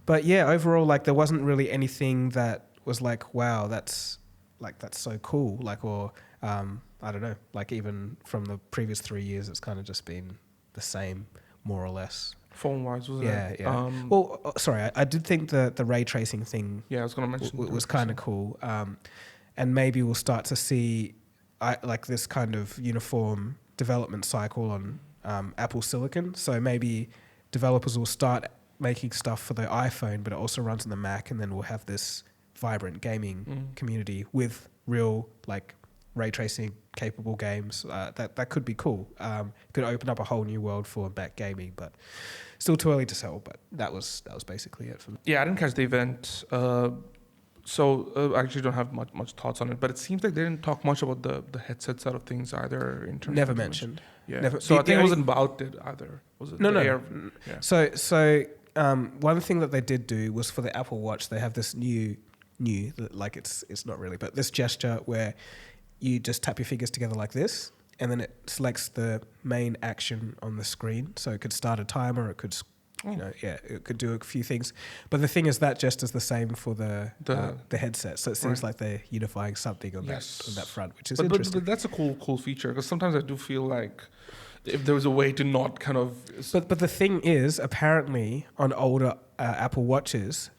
But yeah, overall, like there wasn't really anything that was like, wow, that's so cool. Like, or I don't know, like even from the previous 3 years, it's kind of just been the same. more or less. Phone-wise, wasn't it? Yeah. Sorry, I did think the ray tracing thing Yeah, I was going to mention was kind of cool. And maybe we'll start to see like this kind of uniform development cycle on Apple Silicon. So maybe developers will start making stuff for the iPhone, but it also runs on the Mac, and then we'll have this vibrant gaming community with real like ray tracing capable games. That could be cool. Could open up a whole new world for Mac gaming, but still too early to tell. But that was basically it for me. Yeah, I didn't catch the event, so I actually don't have much thoughts on it. But it seems like they didn't talk much about the headset side of things either. In terms Never of mentioned. Yeah. Never. So I think it only- wasn't about it either. Was it? No, the no. Air? Yeah. So one thing that they did do was for the Apple Watch, they have this new like it's not really, but this gesture where you just tap your fingers together like this, and then it selects the main action on the screen. So it could start a timer, it could, it could do a few things. But the thing is that just is the same for the headset. So it seems like they're unifying something on that front, which is interesting. But that's a cool feature, because sometimes I do feel like if there was a way to not kind of. But the thing is, apparently on older Apple Watches,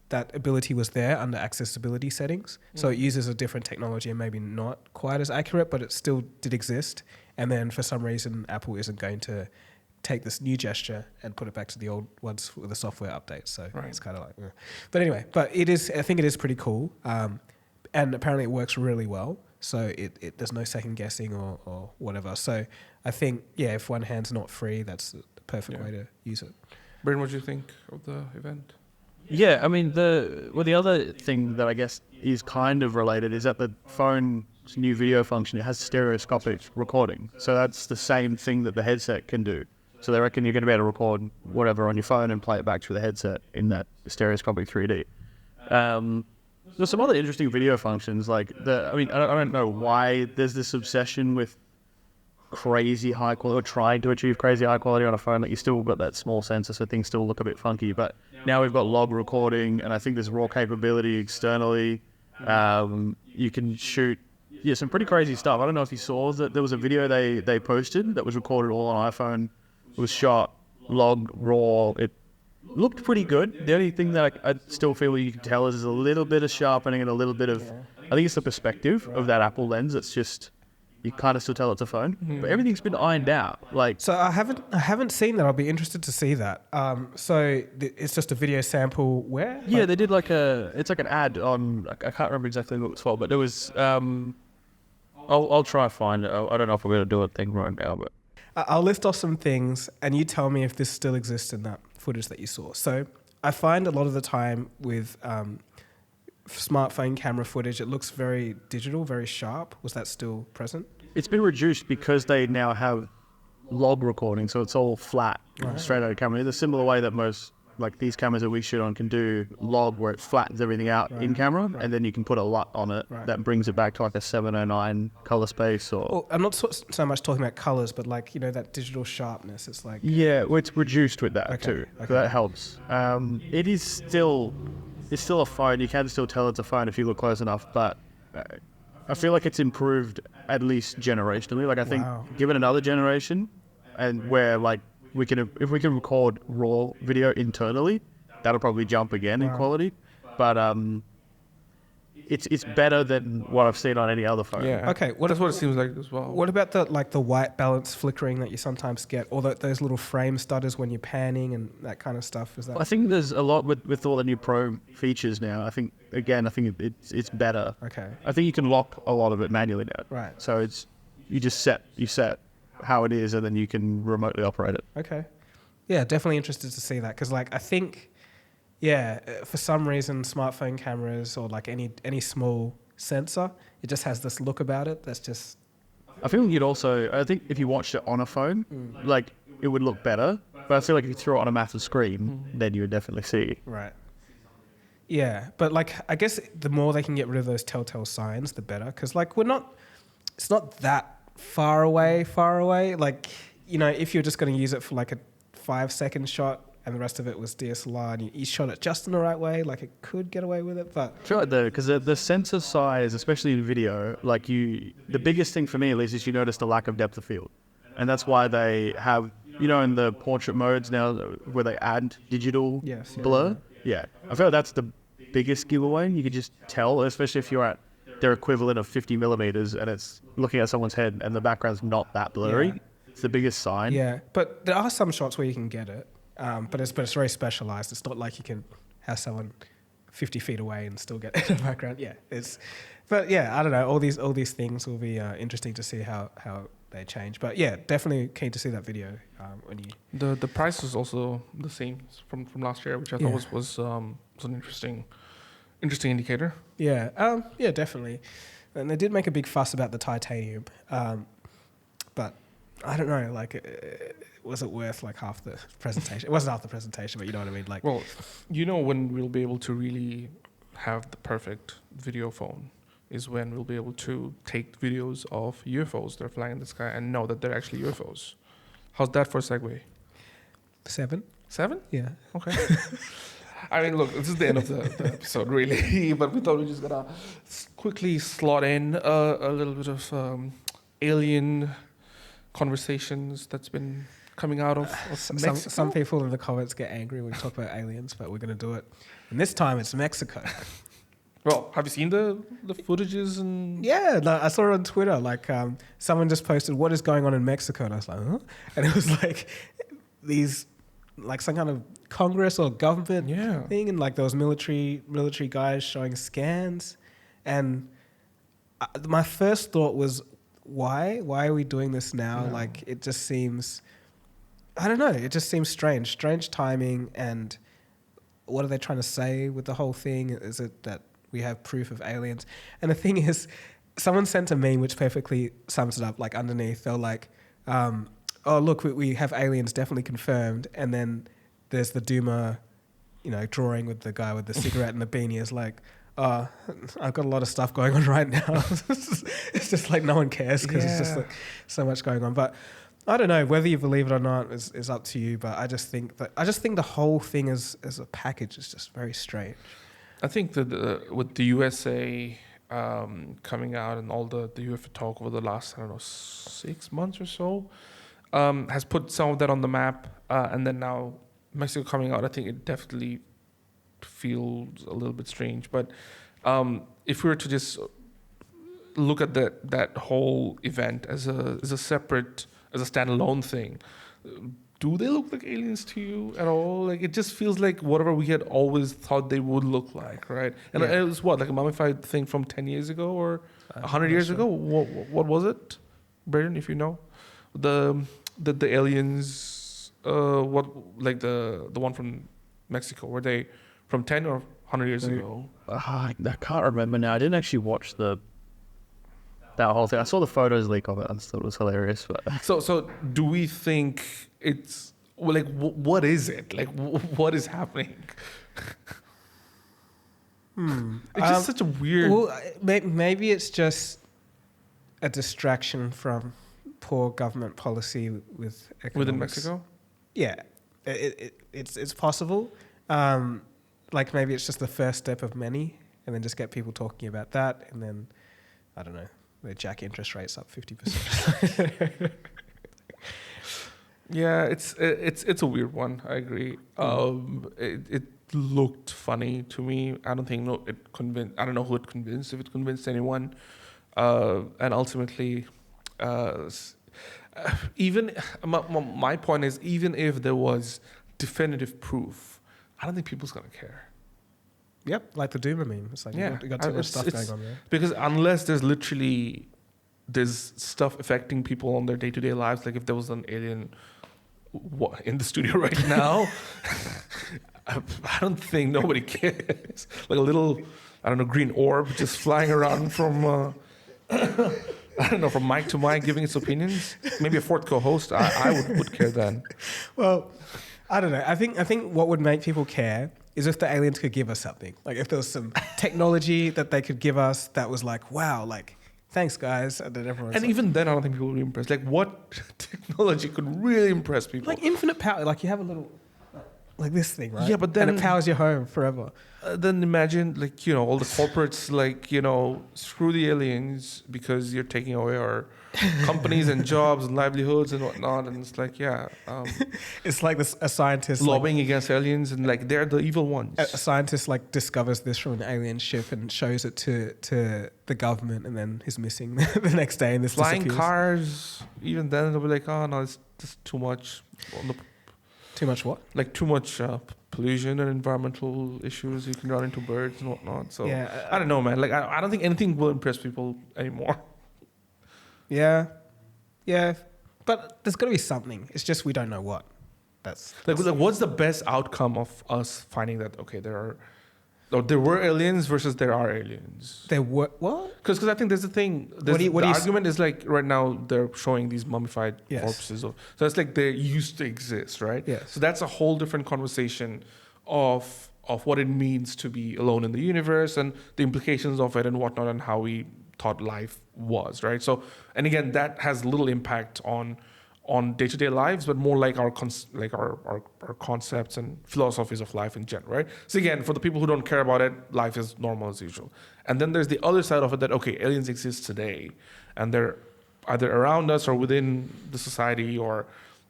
that ability was there under accessibility settings. So it uses a different technology and maybe not quite as accurate, but it still did exist. And then for some reason, Apple isn't going to take this new gesture and put it back to the old ones with the software updates. So it's kind of like, but anyway, I think it is pretty cool. And apparently it works really well. So there's no second guessing or whatever. So I think, if one hand's not free, that's the perfect way to use it. Brayden, what do you think of the event? Yeah, I mean, the other thing that I guess is kind of related is that the phone's new video function, it has stereoscopic recording. So that's the same thing that the headset can do. So they reckon you're going to be able to record whatever on your phone and play it back through the headset in that stereoscopic 3D. There's some other interesting video functions, like I don't know why there's this obsession with crazy high quality, or trying to achieve crazy high quality on a phone. Like, you still got that small sensor, so things still look a bit funky. But now we've got log recording, and I think there's raw capability externally. You can shoot some pretty crazy stuff. I don't know if you saw that there was a video they posted that was recorded all on iPhone. It was shot log raw. It looked pretty good. The only thing that I still feel you can tell is there's a little bit of sharpening and a little bit of, I think it's the perspective of that Apple lens. It's just, you kind of still tell it's a phone, but everything's been ironed out. Like, so I haven't seen that. I'll be interested to see that. So it's just a video sample where? Yeah, they did it's like an ad on, I can't remember exactly what it was for, but it was, I'll try to find it. I don't know if we're going to do a thing right now, but. I'll list off some things and you tell me if this still exists in that footage that you saw. So I find a lot of the time with smartphone camera footage, it looks very digital, very sharp. Was that still present? It's been reduced because they now have log recording, so it's all flat, straight out of camera. In a similar way that most, like these cameras that we shoot on, can do log, where it flattens everything out in camera, and then you can put a LUT on it that brings it back to like a 709 color space. Or I'm not so much talking about colors, but like, that digital sharpness. It's like well, it's reduced with that too. So that helps. It's still a phone. You can still tell it's a phone if you look close enough, but I feel like it's improved at least generationally. Like, I think given another generation, and where like if we can record raw video internally, that'll probably jump again in quality. But it's better than what I've seen on any other phone. Yeah. Okay. That's what it seems like as well. What about the white balance flickering that you sometimes get, or those little frame stutters when you're panning and that kind of stuff? Is that? I think there's a lot with all the new Pro features now. I think it's better. Okay. I think you can lock a lot of it manually now. Right. So you set how it is, and then you can remotely operate it. Okay. Yeah, definitely interested to see that, because like I think, for some reason smartphone cameras or like any small sensor, it just has this look about it that's just. I feel I think if you watched it on a phone, like it would look better. But I feel like if you throw it on a massive screen, then you would definitely see. Right. Yeah, but like I guess the more they can get rid of those telltale signs, the better. Because like it's not that far away. Like, if you're just going to use it for like a 5-second shot and the rest of it was DSLR and you shot it just in the right way, like it could get away with it. But I feel like because the sensor size, especially in video, like the biggest thing for me at least is you notice the lack of depth of field. And that's why they have, in the portrait modes now where they add digital blur. Yeah. I feel like that's the biggest giveaway. You could just tell, especially if you're at their equivalent of 50 millimeters and it's looking at someone's head and the background's not that blurry. Yeah. It's the biggest sign. Yeah, but there are some shots where you can get it, but it's very specialized. It's not like you can have someone 50 feet away and still get the background. Yeah, but I don't know. All these things will be interesting to see how they change. But yeah, definitely keen to see that video when you. The price is also the same from last year, which I thought was an interesting indicator. Yeah, yeah, definitely. And they did make a big fuss about the titanium, but I don't know. Like, was it worth like half the presentation? It wasn't half the presentation, but you know what I mean. Like, well, when we'll be able to really have the perfect video phone is when we'll be able to take videos of UFOs that are flying in the sky and know that they're actually UFOs. How's that for a segue? 7? 7? Yeah. Okay. I mean, look, this is the end of the episode, really. But we thought we just gotta quickly slot in a little bit of alien conversations that's been coming out of Mexico. Some people in the comments get angry when we talk about aliens, but we're gonna do it. And this time it's Mexico. Well, have you seen the footages and? Yeah, I saw it on Twitter. Like, someone just posted, "What is going on in Mexico?" And I was like, "Huh?" And it was like these, like some kind of Congress or government thing, and like there was military guys showing scans, and my first thought was, why are we doing this now? Like, it just seems, I don't know, it just seems strange timing. And what are they trying to say with the whole thing? Is it that we have proof of aliens? And the thing is, someone sent a meme which perfectly sums it up. Like, underneath they're like, oh look, we have aliens definitely confirmed, and then there's the Duma, drawing with the guy with the cigarette and the beanie is like, I've got a lot of stuff going on right now. It's just like no one cares because it's just like so much going on. But I don't know whether you believe it or not is up to you. But I just think the whole thing as a package is just very strange. I think that with the USA coming out and all the UFO talk over the last 6 months or so has put some of that on the map, and then now Mexico coming out, I think it definitely feels a little bit strange. But if we were to just look at that whole event as a standalone thing, do they look like aliens to you at all? Like, it just feels like whatever we had always thought they would look like, right? And it was like a mummified thing from 10 years ago or 100 years ago. What was it, Brayden, if you know? The aliens, the one from Mexico, were they from 10 or 100 years ago? I can't remember now. I didn't actually watch that whole thing. I saw the photos leak of it. I thought it was hilarious. But so do we think it's like what is it? Like what is happening? It's just such a weird. Well, maybe it's just a distraction from poor government policy with economics. Within Mexico. Yeah, it's possible. Like maybe it's just the first step of many, and then just get people talking about that, and then I don't know, they jack interest rates up 50%. Yeah, it's a weird one. I agree. It looked funny to me. I don't think I don't know who it convinced, if it convinced anyone, and ultimately, even my point is, even if there was definitive proof, I don't think people's gonna care. Yep, like the Duma meme. It's like you got too much stuff going on there. Because unless there's stuff affecting people on their day-to-day lives, like if there was an alien in the studio right now, I don't think nobody cares. Like a little, green orb just flying around from, from mic to mic giving its opinions. Maybe a fourth co-host, I would care then. Well, I don't know. I think what would make people care is if the aliens could give us something. Like if there was some technology that they could give us that was like, wow, like, thanks guys. And then everyone's like, even then I don't think people would be impressed. Like what technology could really impress people? Like infinite power. Like you have a little, like this thing, right? Yeah, but then and it powers your home forever. Then imagine, like, all the corporates, like, screw the aliens because you're taking away our companies and jobs and livelihoods and whatnot. And it's like, It's like a scientist lobbying against aliens, and like they're the evil ones. A scientist like discovers this from an alien ship and shows it to the government, and then he's missing the next day, and this Flying disappears. cars, even then they'll be like, oh no, it's just too much. Too much what? Like too much pollution and environmental issues. You can run into birds and whatnot. So I don't know, man. Like I don't think anything will impress people anymore. Yeah, but there's got to be something. It's just we don't know what. That's like what's the best outcome of us finding that there were aliens versus there are aliens? There were what? Because I think there's the thing. The argument is like right now they're showing these mummified corpses. So it's like they used to exist, right? Yes. So that's a whole different conversation of what it means to be alone in the universe and the implications of it and whatnot and how we thought life was, right? So, and again, that has little impact on day-to-day lives, but more like our concepts and philosophies of life in general, right? So again, for the people who don't care about it, life is normal as usual. And then there's the other side of it that, okay, aliens exist today, and they're either around us or within the society or,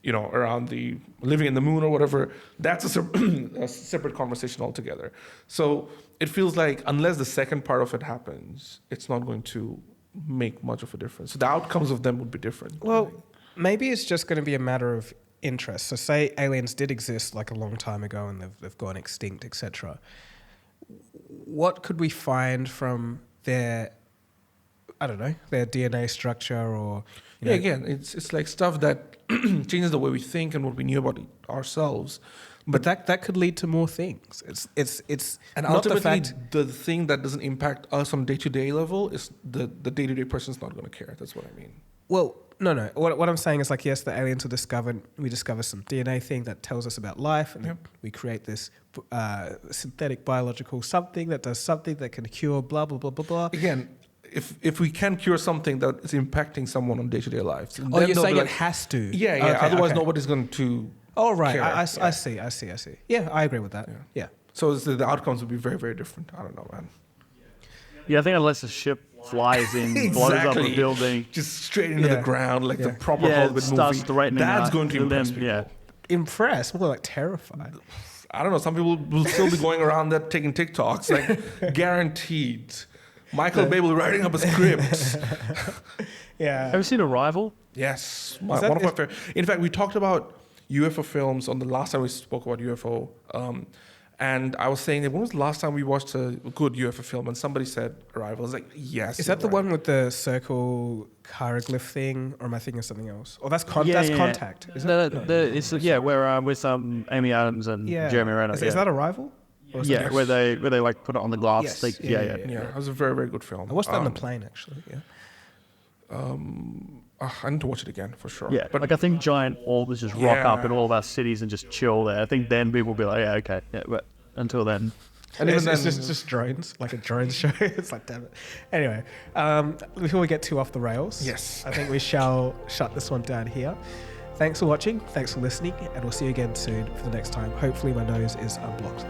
around the living in the moon or whatever. That's a separate conversation altogether. So it feels like unless the second part of it happens, it's not going to make much of a difference. So the outcomes of them would be different. Well, maybe it's just going to be a matter of interest. So say aliens did exist like a long time ago and they've gone extinct, etc. What could we find from their DNA structure or... again, it's like stuff that changes the way we think and what we knew about ourselves. But that could lead to more things. It's and not ultimately the thing that doesn't impact us on day-to-day level is the day-to-day person's not going to care. That's what I mean. Well, no. What I'm saying is like, yes, the aliens are discovered. We discover some DNA thing that tells us about life, and we create this synthetic biological something that does something that can cure blah blah blah blah blah. Again, if we can cure something that is impacting someone on day-to-day lives, oh, you're saying it has to? Yeah. Okay, otherwise, nobody's going to. Oh, right. I see. Yeah, I agree with that. Yeah. So the outcomes would be very, very different. I don't know, man. Yeah, I think unless a ship flies in, blows up a building, just straight into the ground, like the proper Hollywood movie. That's going to impress people. Yeah. Impressed? More like terrified. I don't know. Some people will still be going around there taking TikToks, like guaranteed. Michael Bay will be writing up a script. Yeah. Have you seen Arrival? Yes, one of my favorite. In fact, we talked about UFO films on the last time we spoke about UFO. And I was saying that when was the last time we watched a good UFO film? And somebody said Arrival. I was like, yes. Is that the one with the circle hieroglyph thing, or am I thinking of something else? Oh, that's Contact. Is it's where with Amy Adams and Jeremy Renner. Is that Arrival? Yeah, where they like put it on the glass. Yes. Yeah. It was a very, very good film. I watched that on the plane actually. Yeah. I need to watch it again for sure. Yeah, but like I think giant orbs just rock up in all of our cities and just chill there. I think then people will be like, yeah, okay. Yeah, but until then. And even then, it's just drones, like a drone show. It's like, damn it. Anyway, before we get too off the rails, yes, I think we shall shut this one down here. Thanks for watching. Thanks for listening. And we'll see you again soon for the next time. Hopefully my nose is unblocked.